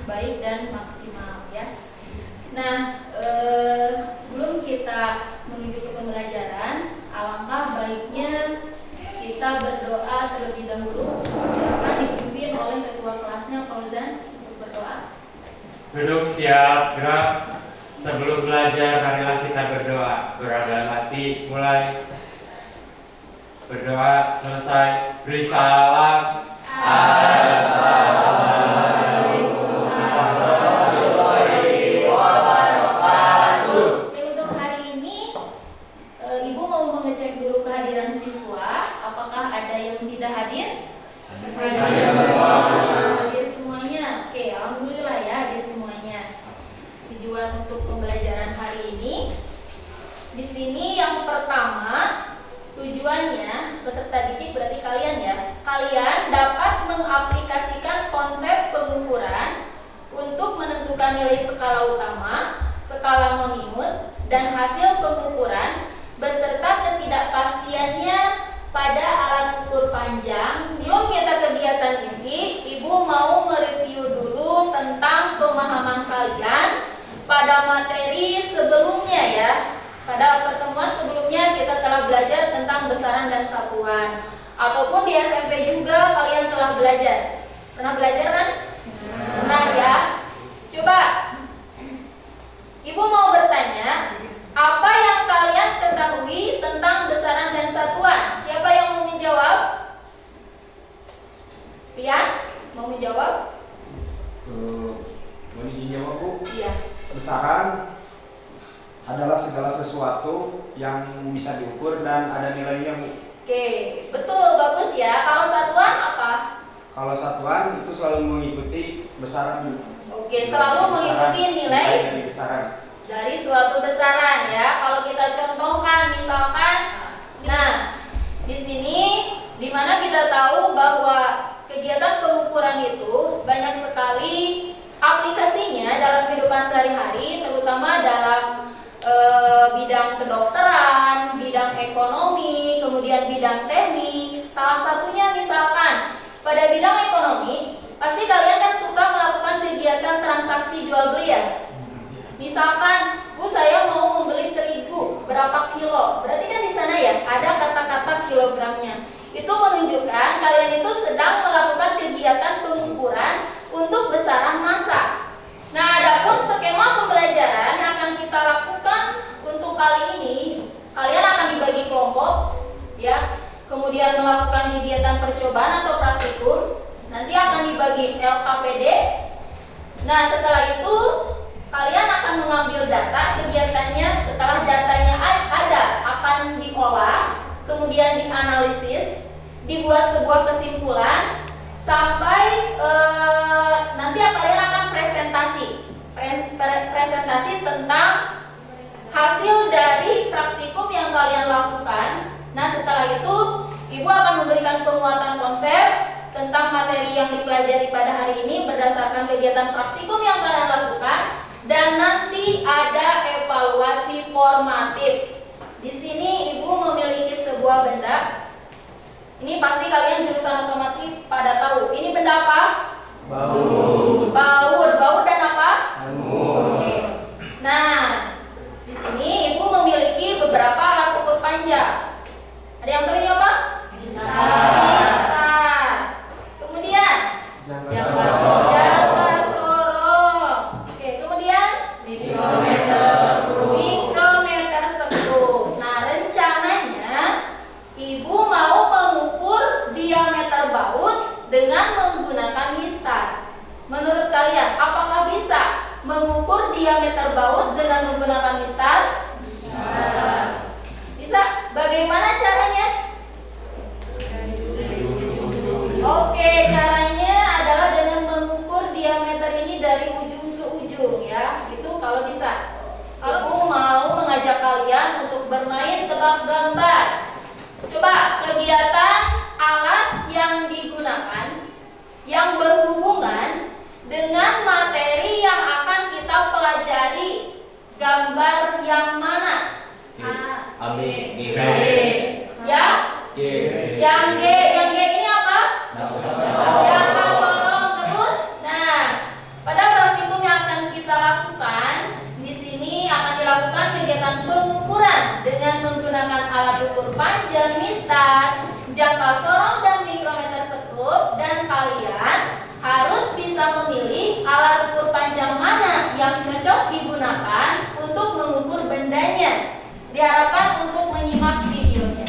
baik dan maksimal ya. Nah, sebelum kita menuju ke pembelajaran, alangkah baiknya kita berdoa terlebih dahulu. Silakan dipimpin oleh ketua kelasnya Fauzan untuk berdoa. Duduk, siap, gerak. Sebelum belajar, marilah kita berdoa. Berdoa dalam hati, mulai. Berdoa selesai, beri salam. Assalamualaikum warahmatullahi wabarakatuh. Untuk hari ini, Ibu mau mengecek dulu kehadiran siswa. Apakah ada yang tidak hadir? Hadir semuanya. Oke, alhamdulillah ya, hadir semuanya. Tujuan untuk pembelajaran hari ini, di sini yang pertama tujuannya peserta didik berarti kalian ya. Kalian dapat mengaplikasikan konsep pengukuran untuk menentukan nilai skala utama, skala minus, dan hasil pengukuran beserta ketidakpastiannya pada alat ukur panjang. Sebelum kita kegiatan ini, Ibu mau mereview dulu tentang pemahaman kalian pada materi sebelumnya ya. Pada pertemuan sebelumnya kita telah belajar tentang besaran dan satuan. Ataupun di SMP juga kalian telah belajar. Pernah belajar kan? Pernah ya? Coba Ibu mau bertanya, apa yang kalian ketahui tentang besaran dan satuan? Siapa yang mau menjawab? Pian, mau menjawab? Mau izin jawab, Bu? Iya. Besaran adalah segala sesuatu yang bisa diukur dan ada nilainya, Bu. Oke, betul, bagus ya. Kalau satuan apa? Kalau satuan itu selalu mengikuti besaran, Bu. Oke, selalu mengikuti nilai dari besaran. dari suatu besaran ya. Kalau kita contohkan misalkan, nah di sini dimana kita tahu bahwa kegiatan pengukuran itu banyak sekali aplikasinya dalam kehidupan sehari-hari, terutama dalam bidang kedokteran, bidang ekonomi, kemudian bidang teknik. Salah satunya misalkan pada bidang ekonomi, pasti kalian kan suka melakukan kegiatan transaksi jual beli ya. Misalkan, Bu, saya mau membeli terigu berapa kilo, berarti kan di sana ya ada kata-kata kilogramnya. Itu menunjukkan kalian itu sedang melakukan kegiatan pengukuran untuk besaran massa. Nah, adapun skema pembelajaran yang akan kita lakukan untuk kali ini, kalian akan dibagi kelompok, ya. Kemudian melakukan kegiatan percobaan atau praktikum. Nanti akan dibagi LKPD. Nah, setelah itu kalian akan mengambil data kegiatannya. Setelah datanya ada, akan diolah, kemudian dianalisis, dibuat sebuah kesimpulan, sampai nanti kalian akan presentasi tentang hasil dari praktikum yang kalian lakukan. Nah, setelah itu Ibu akan memberikan penguatan konsep tentang materi yang dipelajari pada hari ini berdasarkan kegiatan praktikum yang kalian lakukan, dan nanti ada evaluasi formatif. Di sini Ibu memiliki sebuah benda. Ini pasti kalian jurusan otomotif pada tahu. Ini benda apa? Baut. Baut dan apa? Anggur. Oke. Nah, di sini Ibu memiliki beberapa alat ukur panjang. Ada yang tahu ini apa? Mistar. Kemudian jangka sorong. Oke, kemudian mikrometer skru. Nah, rencananya Ibu mau mengukur diameter baut dengan menggunakan mistar. Menurut kalian, apakah bisa mengukur diameter baut dengan menggunakan mistar? Bisa. Bagaimana caranya? Oke, caranya adalah dengan mengukur diameter ini dari ujung ke ujung ya. Itu kalau bisa. Kalau Ibu mau mengajak kalian untuk bermain tebak gambar. Coba kegiatan alat yang digunakan yang berhubungan dengan materi yang akan kita pelajari. Gambar yang mana? A, B, G, B. Ya? G. Yang G ini apa? Jangka sorong terus. Nah, pada jangka sorong dan mikrometer skrup, dan kalian harus bisa memilih alat ukur panjang mana yang cocok digunakan untuk mengukur bendanya. Diharapkan untuk menyimak videonya.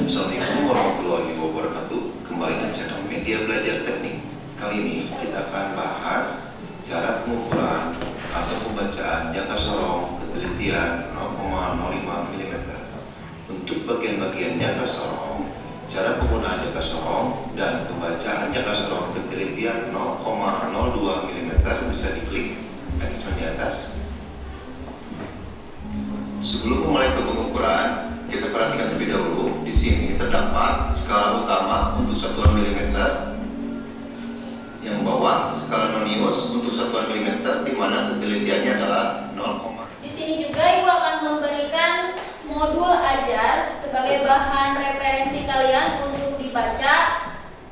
Assalamualaikum warahmatullahi wabarakatuh. Kembali ke channel Media Belajar Teknik. Kali ini kita akan bahas cara pengukuran atau pembacaan jangka sorong ketelitian 0,05 mm. Untuk bagian-bagian jangka sorong, cara penggunaan jangka sorong dan pembacaan jangka sorong ketelitian 0,02 mm bisa diklik icon di atas. Sebelum memulai ke pengukuran, kita perhatikan terlebih dahulu. Di sini terdapat skala utama untuk satuan milimeter, yang bawah skala nonius untuk satuan milimeter, di mana ketelitiannya adalah 0, Di sini juga Ibu akan memberikan modul ajar sebagai bahan referensi kalian untuk dibaca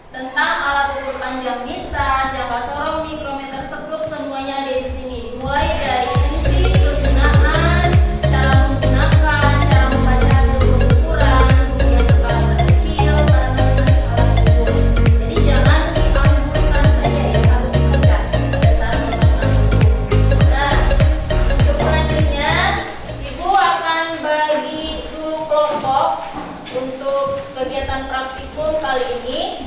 tentang alat ukur panjang mistar, jangka sorong, mikrometer, skrup, semuanya ada di sini. Dimulai dari fungsi, kegunaan, cara menggunakan, cara membaca hasil pengukuran, kemudian skala terkecil, barengan alat ukur. Jadi jangan diambilkan saja ya, harus dibaca pada saat melakukan ukur. Nah, untuk selanjutnya Ibu akan bagi dulu kelompok untuk kegiatan praktikum kali ini.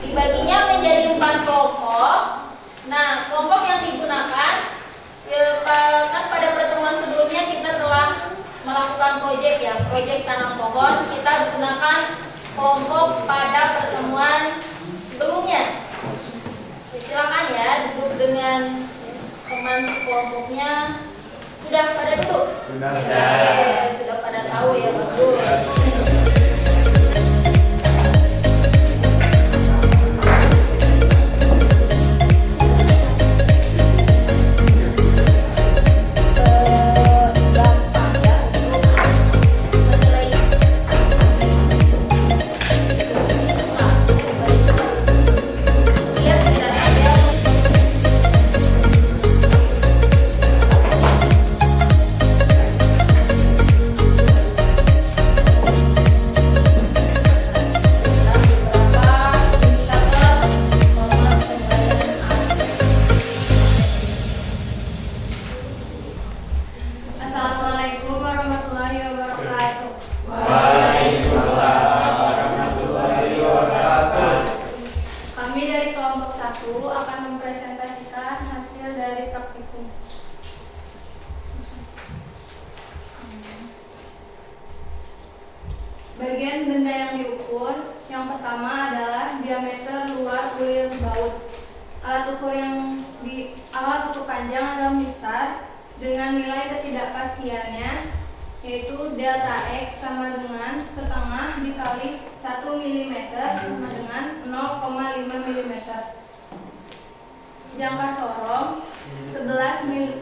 Dibaginya menjadi 4 kelompok. Nah, kelompok yang digunakan kan pada pertemuan sebelumnya kita telah melakukan proyek ya, proyek tanam pohon. Kita gunakan kelompok pada pertemuan sebelumnya. Silakan ya duduk dengan teman sekelompoknya. Sudah pada duduk? Sudah. Oke, sudah pada tahu ya, bagus. Assalamualaikum warahmatullahi wabarakatuh. Waalaikumsalam warahmatullahi wabarakatuh. Kami dari kelompok 1 akan mempresentasikan hasil dari praktikum. Bagian benda yang diukur, yang pertama adalah diameter luar kulit baut. Alat ukur panjang adalah mistar dengan nilai ketidakpastiannya, yaitu delta X sama dengan setengah dikali 1 mm sama dengan 0,5 mm. Jangka sorong 11 mm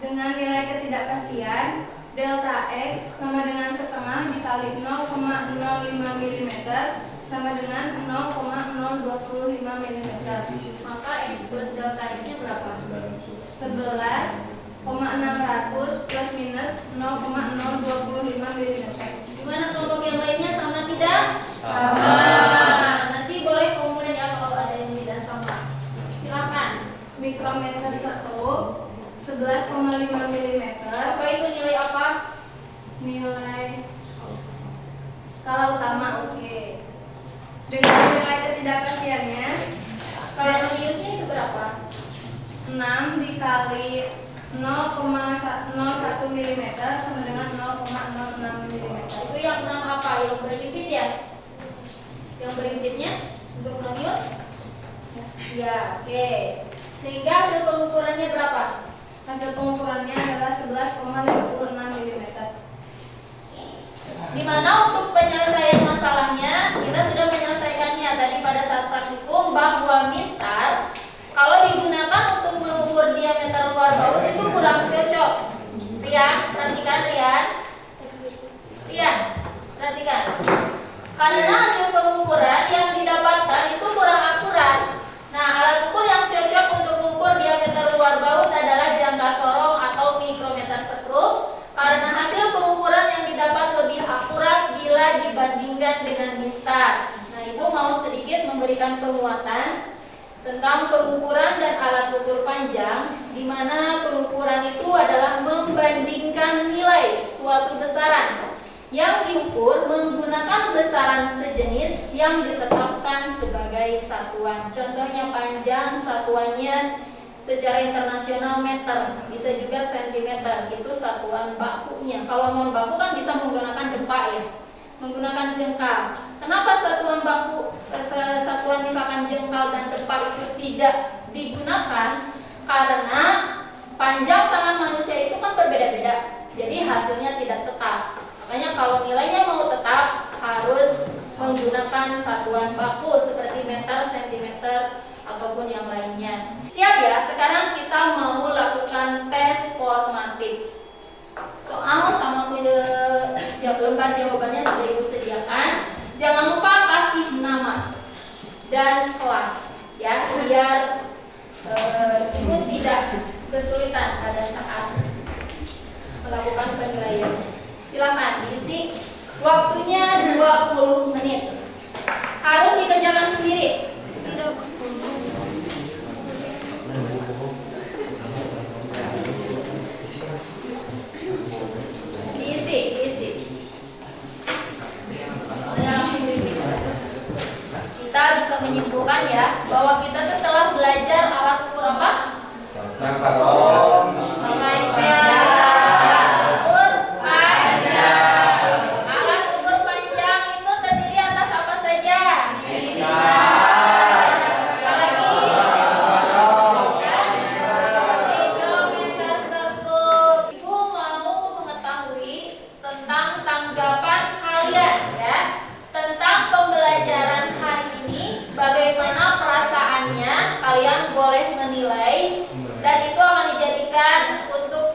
dengan nilai ketidakpastian delta X sama dengan setengah dikali 0,05 mm sama dengan 0,025 mm. Maka X plus delta X-nya berapa? 11,600 plus minus 0,025 mm. Gimana kelompok yang lainnya, sama tidak? Sama. Nanti boleh komplain ya kalau ada yang tidak sama. Silakan. Mikrometer skrup 11,5 mm. Apa itu nilai apa? Nilai skala utama. Oke. Dengan nilai ketidakpastiannya Skala noniusnya itu berapa? 6 dikali 0,01 mm sama dengan 0,06 mm. Itu yang 6 apa? Yang berimpit ya? Yang berimpitnya untuk nonius? Ya, oke. Sehingga hasil pengukurannya berapa? Hasil pengukurannya adalah 11,56 mm. Di mana untuk penyelesaian masalahnya kita sudah menyelesaikannya tadi pada saat praktikum, bahwa mistar kalau digunakan untuk mengukur diameter luar baut itu kurang cocok. Rian, perhatikan Rian. Rian, perhatikan. Karena hasil pengukuran yang didapatkan itu kurang akurat. Nah, alat ukur yang cocok untuk mengukur diameter luar baut adalah jangka sorong atau mikrometer skrup, karena hasil pengukuran yang didapat lebih akurat bila bila dibandingkan dengan mistar. Nah, Ibu mau sedikit memberikan penguatan tentang pengukuran dan alat ukur panjang, di mana pengukuran itu adalah membandingkan nilai suatu besaran yang diukur menggunakan besaran sejenis yang ditetapkan sebagai satuan. Contohnya panjang, satuannya secara internasional meter, bisa juga sentimeter, itu satuan bakunya. Kalau non baku kan bisa menggunakan depa ya, menggunakan jengkal. Kenapa satuan baku, satuan misalkan jengkal dan depa itu tidak digunakan? Karena panjang tangan manusia itu kan berbeda-beda, jadi hasilnya tidak tetap. Makanya kalau nilainya mau tetap harus menggunakan satuan baku seperti meter, sentimeter, ataupun yang lainnya. Siap ya? Sekarang kita mau lakukan tes formatif. Soal sama lembar jawabannya sudah Ibu sediakan. Jangan lupa kasih nama dan kelas ya, biar Ibu tidak kesulitan pada saat melakukan penilaian. Silakan diisi. Waktunya 20 menit. Harus dikerjakan sendiri. Diisi. Kita bisa menyimpulkan ya bahwa kita telah belajar alat ukur apa? Yang kosong. Alat ukur panjang itu terdiri atas apa saja? Geometer sekrup. Ibu mau mengetahui tentang tanggapan kalian ya tentang pembelajaran hari ini. Bagaimana perasaannya? Kalian boleh menilai dan itu akan dijadikan untuk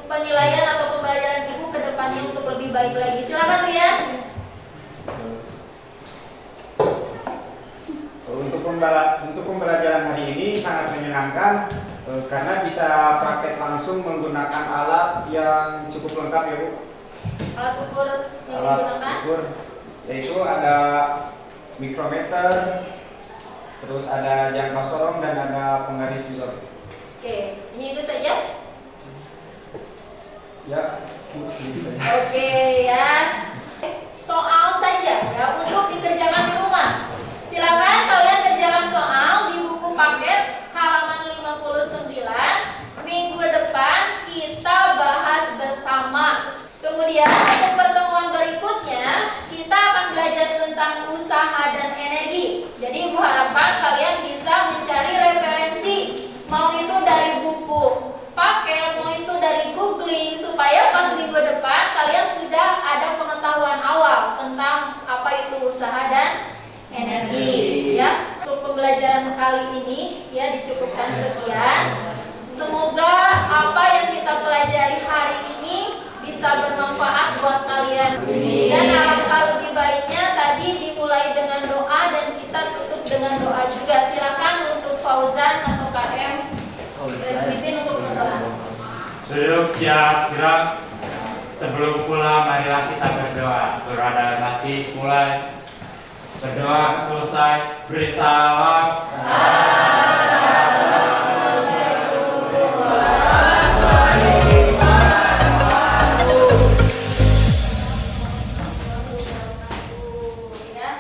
penilaian atau pembelajaran Ibu ke depannya untuk lebih baik lagi. Silakan Rian. Untuk pembelajaran hari ini sangat menyenangkan karena bisa praktek langsung menggunakan alat yang cukup lengkap ya Bu. Alat ukur yang Alat digunakan. ukur yaitu ada mikrometer, terus ada jangka sorong dan ada penggaris juga. Oke, ini itu saja. Ya, Bu, ini saja. Oke ya. Soal saja ya untuk dikerjakan di rumah. Silakan kalian kerjakan soal di buku paket halaman 59. Minggu depan kita bahas bersama. Kemudian untuk pertemuan berikutnya kita akan belajar tentang usaha dan energi. Jadi Ibu harapkan kalian bisa mencari referensi, mau itu dari buku paket, mau itu dari googling, supaya pas minggu depan kalian sudah ada pengetahuan awal tentang apa itu usaha dan energi ya. Untuk pembelajaran kali ini ya dicukupkan sekian. Semoga apa yang kita pelajari hari ini bisa bermanfaat buat kalian. Dan alangkah lebih baiknya tadi dimulai dengan doa dan kita tutup dengan doa juga. Silakan untuk Fauzan atau KM Izin untuk berdoa. Duduk, siap, gerak. Sebelum pulang, marilah kita berdoa. Berdoa dalam hati, mulai. Berdoa selesai, beri salam.